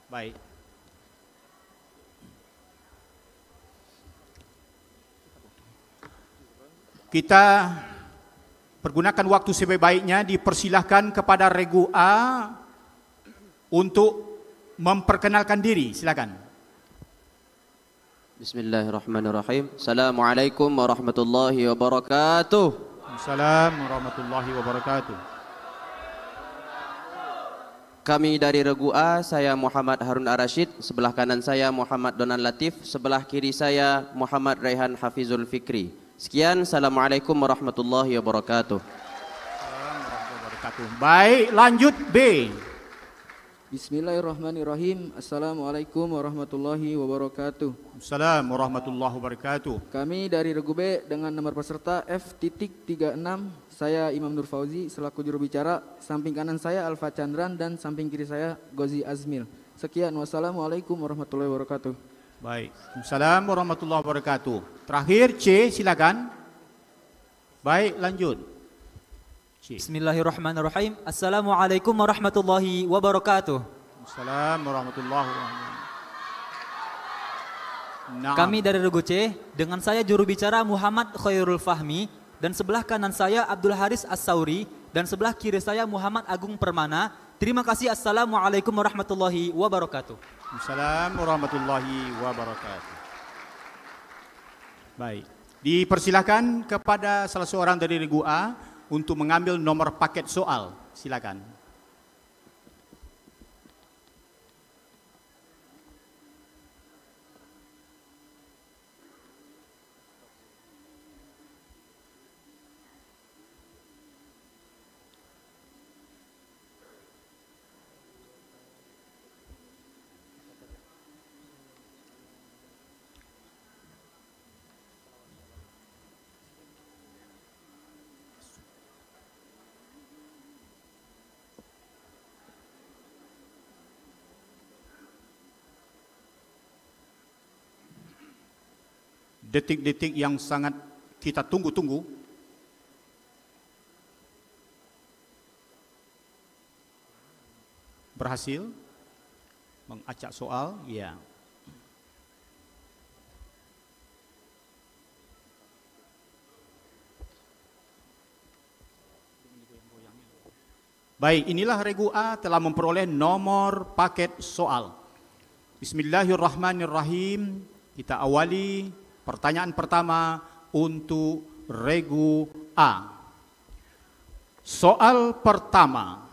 Baik. Kita pergunakan waktu sebaik-baiknya, dipersilahkan kepada regu A untuk memperkenalkan diri, silakan. Bismillahirrahmanirrahim. Assalamualaikum warahmatullahi wabarakatuh. Assalamualaikum warahmatullahi wabarakatuh. Kami dari regu A, saya Muhammad Harun Ar-Rasyid, sebelah kanan saya Muhammad Donan Latif, sebelah kiri saya Muhammad Raihan Hafizul Fikri. Sekian, Assalamualaikum warahmatullahi wabarakatuh. Baik, lanjut B. Bismillahirrahmanirrahim. Assalamualaikum warahmatullahi wabarakatuh. Assalamualaikum warahmatullahi wabarakatuh. Kami dari regu B dengan nomor peserta F.36. Saya Imam Nur Fauzi selaku juru bicara. Samping kanan saya Alfa Chandran dan samping kiri saya Gozi Azmil. Sekian, wassalamualaikum warahmatullahi wabarakatuh. Baik, Assalamualaikum warahmatullahi wabarakatuh. Terakhir C, silakan. Baik, lanjut. C. Bismillahirrahmanirrahim. Assalamualaikum warahmatullahi wabarakatuh. Assalamualaikum warahmatullahi wabarakatuh. Kami dari regu C dengan saya juru bicara Muhammad Khairul Fahmi dan sebelah kanan saya Abdul Haris As-Sauri dan sebelah kiri saya Muhammad Agung Permana. Terima kasih. Assalamualaikum warahmatullahi wabarakatuh. Assalamualaikum warahmatullahi wabarakatuh. Baik, dipersilahkan kepada salah seorang dari regu A untuk mengambil nomor paket soal. Silakan. Detik-detik yang sangat kita tunggu-tunggu. Berhasil mengacak soal, ya. Baik, inilah regu A telah memperoleh nomor paket soal. Bismillahirrahmanirrahim. Kita awali pertanyaan pertama untuk regu A. Soal pertama.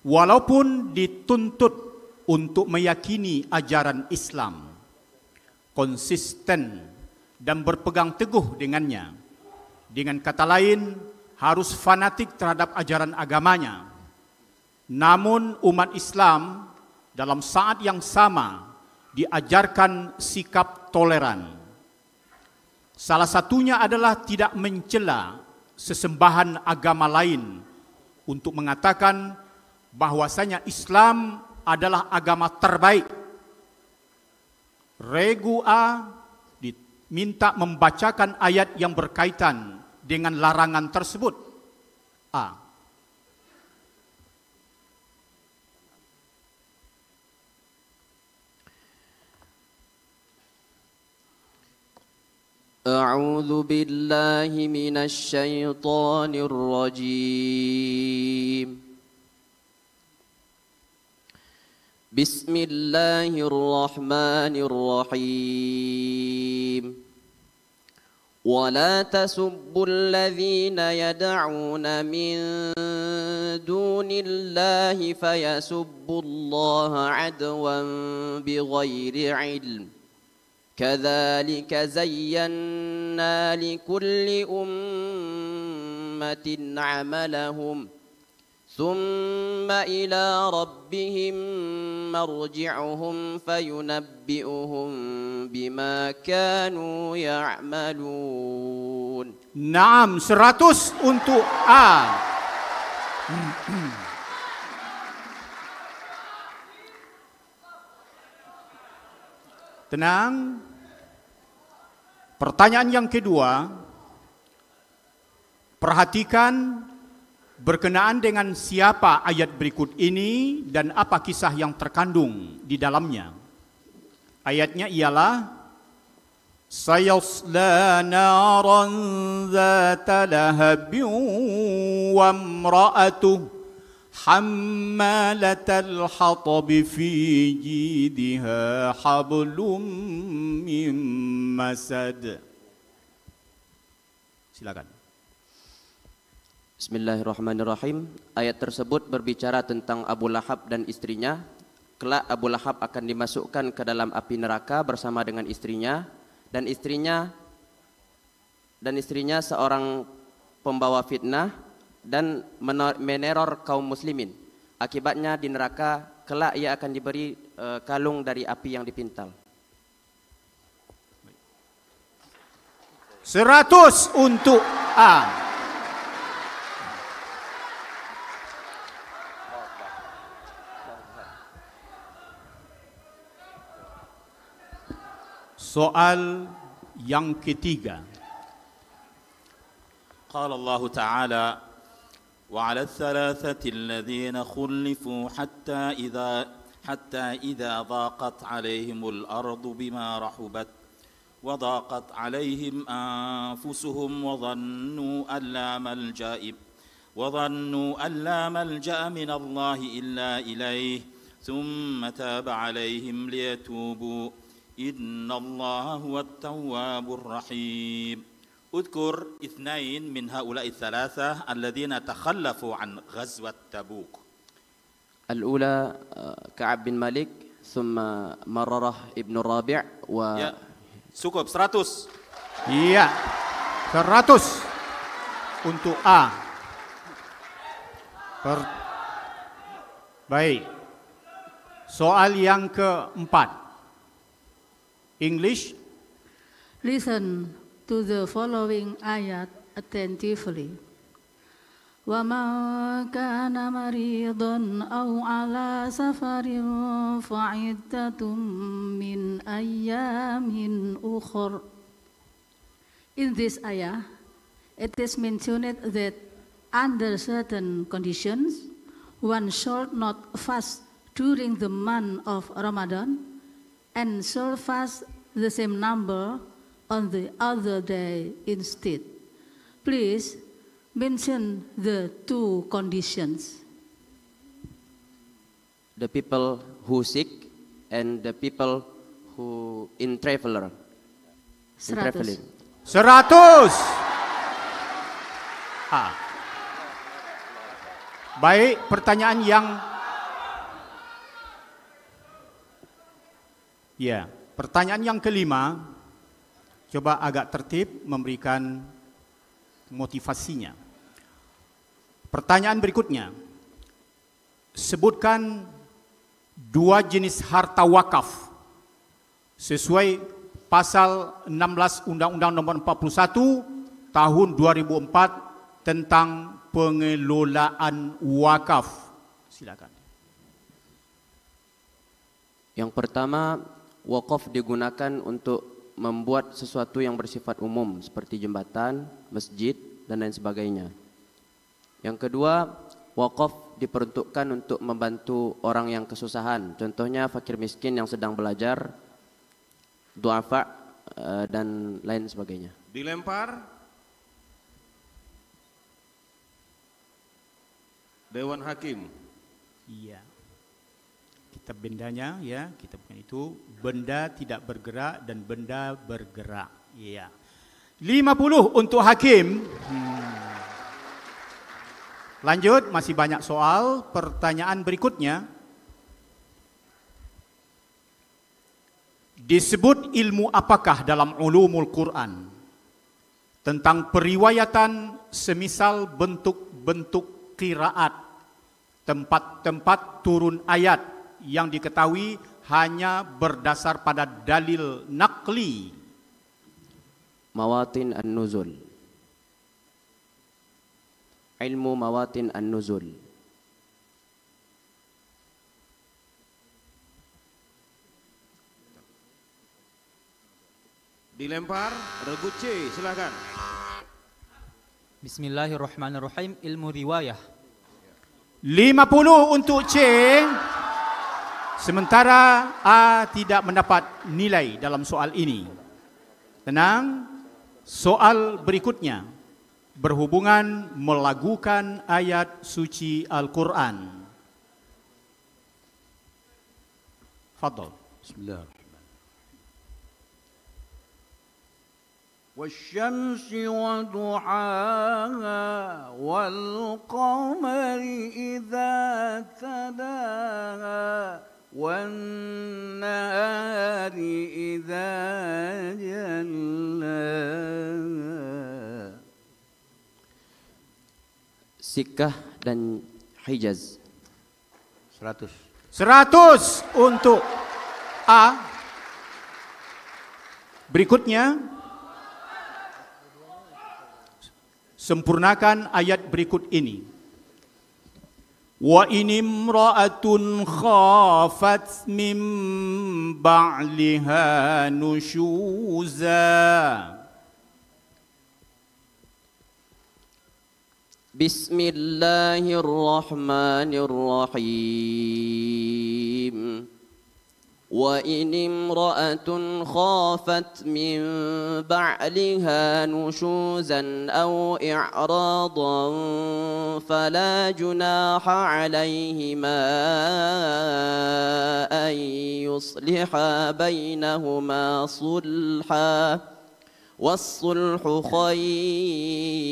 Walaupun dituntut untuk meyakini ajaran Islam, konsisten dan berpegang teguh dengannya, dengan kata lain harus fanatik terhadap ajaran agamanya, namun umat Islam dalam saat yang sama diajarkan sikap toleran. Salah satunya adalah tidak mencela sesembahan agama lain untuk mengatakan bahwasanya Islam adalah agama terbaik. Regu A diminta membacakan ayat yang berkaitan dengan larangan tersebut. A. A'udzu billahi minasy syaithanir rajim. Bismillahirrahmanirrahim. Wa la tasubbul ladzina yad'una min dunillahi fayasubbullaha 'adwan bighairi 'ilm. كذلك زينا لكل أمة عملهم ثم إلى ربهم مرجعهم فينبئهم بما كانوا يعملون. Naam, 100 untuk A. Tenang. Pertanyaan yang kedua, perhatikan berkenaan dengan siapa ayat berikut ini dan apa kisah yang terkandung di dalamnya. Ayatnya ialah sayasla naran zata lahabin wa imra'atuhu hammalatal hatab fi jidha hablum min masad. Silakan. Bismillahirrahmanirrahim. Ayat tersebut berbicara tentang Abu Lahab dan istrinya. Kelak Abu Lahab akan dimasukkan ke dalam api neraka bersama dengan istrinya dan istrinya seorang pembawa fitnah dan meneror kaum muslimin. Akibatnya di neraka kelak ia akan diberi kalung dari api yang dipintal. 100 untuk A. Soal yang ketiga. قال الله تعالى وعلى الثلاثة الذين خلفوا حتى إذا ضاقت عليهم الأرض بما رحبت وضاقت عليهم أنفسهم وظنوا أن لا ملجأ من الله إلا إليه ثم تاب عليهم ليتوبوا إن الله هو التواب الرحيم. اذكر 2 من هؤلاء الثلاثة الذين تخلفوا عن غزوة تبوك. الأولى كعب بن مالك ثم مرره ابن الرابع ya, cukup 100. Iya, 100 untuk A. Baik. Soal yang keempat. English. Listen to the following ayat attentively. وَمَنْ كَانَ مَرِيضًا أَوْ عَلَى سَفَرٍ فَعِدَّةٌ مِّنْ أَيَّامٍ أُخَرَ. In this ayah, it is mentioned that under certain conditions, one should not fast during the month of Ramadan and shall fast the same number on the other day instead. Please mention the 2 conditions. The people who sick and the people who in traveling. 100. 100. A. Baik, pertanyaan yang pertanyaan yang kelima, coba agak tertib memberikan motivasinya. Pertanyaan berikutnya, sebutkan 2 jenis harta wakaf sesuai pasal 16 Undang-Undang Nomor 41 Tahun 2004 tentang pengelolaan wakaf. Silakan. Yang pertama, wakaf digunakan untuk membuat sesuatu yang bersifat umum seperti jembatan, masjid, dan lain sebagainya. Yang kedua, wakaf diperuntukkan untuk membantu orang yang kesusahan. Contohnya fakir miskin yang sedang belajar, duafa, dan lain sebagainya. Dilempar. Dewan Hakim. Iya. Kitab bendanya ya, kitab itu benda tidak bergerak dan benda bergerak. Iya. 50 untuk hakim. Lanjut, masih banyak soal. Pertanyaan berikutnya. Disebut ilmu apakah dalam ulumul Quran? Tentang periwayatan semisal bentuk-bentuk qiraat, tempat-tempat turun ayat yang diketahui hanya berdasar pada dalil naqli. Mawatin an-nuzul. Ilmu mawatin an-nuzul. Dilempar, regu C, silakan. Bismillahirrahmanirrahim. Ilmu riwayah. 50 untuk C. Sementara A tidak mendapat nilai dalam soal ini. Tenang, soal berikutnya berhubungan melagukan ayat suci Al-Quran. Fadal. Bismillah. والشمس وضحاها والقمر إذا تلاها والنهار إذا جلاها. Sikkah dan Hijaz. 100 untuk A. Berikutnya, sempurnakan ayat berikut ini. Wa in imra'atun khafat min ba'liha nushuza. Bismillahirrahmanirrahim. وإن امرأة خافت من بعلها نشوزا أو إعراضا فلا جناح عليهما أن يصلحا بينهما صلحا والصلح خير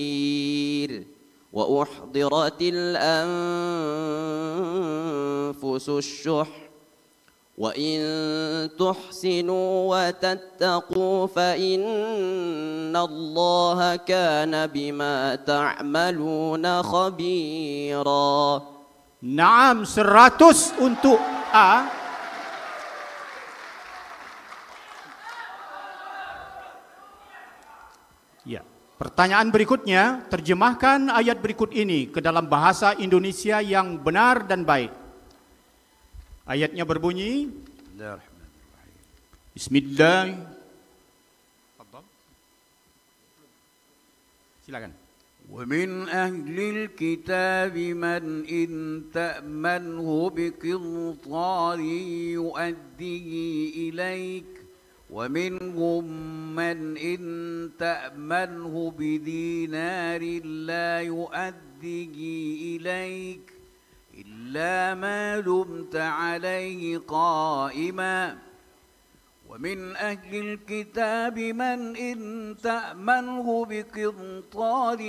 وأحضرت الأنفس الشح وإن تحسنوا وتتقوا فإن الله كان بما تعملون خبيرا. Naam, 100 untuk A. Ya. Pertanyaan berikutnya, terjemahkan ayat berikut ini ke dalam bahasa Indonesia yang benar dan baik. Ayatnya berbunyi, Bismillah. Silakan. ومن أهل الكتاب من إن تأمنه بقنطار يؤديه إليك ومنهم من إن تأمنه بدينار لا يؤديه إليك إلا ما دمت عليه قائما ومن أهل الكتاب من إن تأمنه بقنطار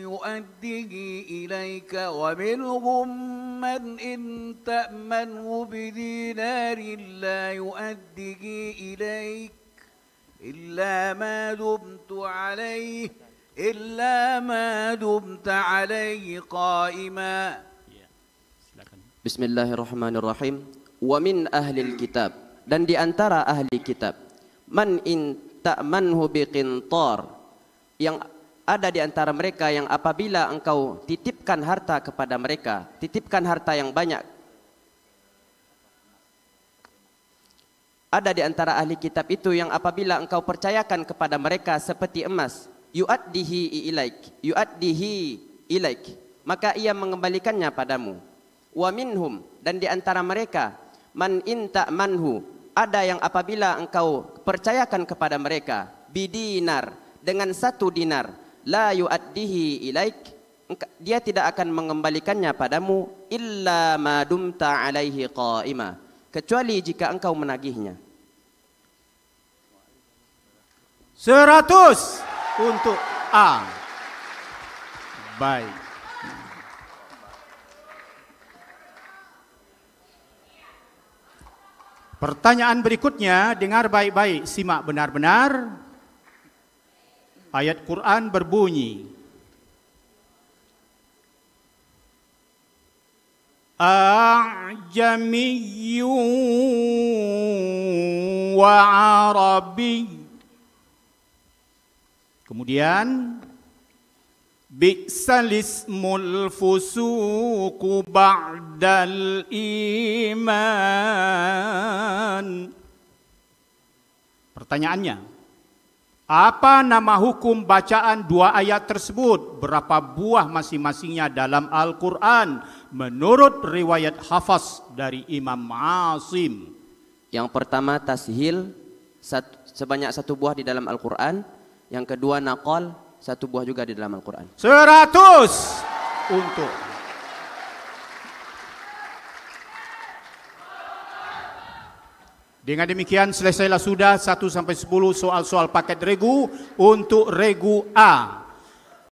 يؤديه إليك ومنهم من إن تأمنه بدينار لا يؤديه إليك إلا ما دمت عليه قائما. Bismillahirrahmanirrahim. Wa min ahlil kitab, dan di antara ahli kitab, man in ta'manhu biqintar, yang ada di antara mereka yang apabila engkau titipkan harta kepada mereka, titipkan harta yang banyak. Ada di antara ahli kitab itu yang apabila engkau percayakan kepada mereka seperti emas, yu'addihi ilaik, maka ia mengembalikannya padamu. Wa minhum, dan di antara mereka, man in ta'manhu, ada yang apabila engkau percayakan kepada mereka bidinar, dengan 1 dinar, la yu'addihi ilaik, dia tidak akan mengembalikannya padamu illa ma dumta alaihi qa'ima, kecuali jika engkau menagihnya. 100 untuk A. Baik. Pertanyaan berikutnya, dengar baik-baik, simak benar-benar. Ayat Quran berbunyi, A'jamiyyun wa Arabi. Kemudian, Bi'sal ismul fusuqu ba'dal iman. Pertanyaannya, Apa nama hukum bacaan dua ayat tersebut? Berapa buah masing-masingnya dalam Al-Quran menurut riwayat Hafaz dari Imam Asim? Yang pertama tashil, sebanyak 1 buah di dalam Al-Quran. Yang kedua naqal, 1 buah juga di dalam Al-Quran. 100 untuk dengan demikian selesailah sudah 1 sampai 10 soal-soal paket regu untuk regu A.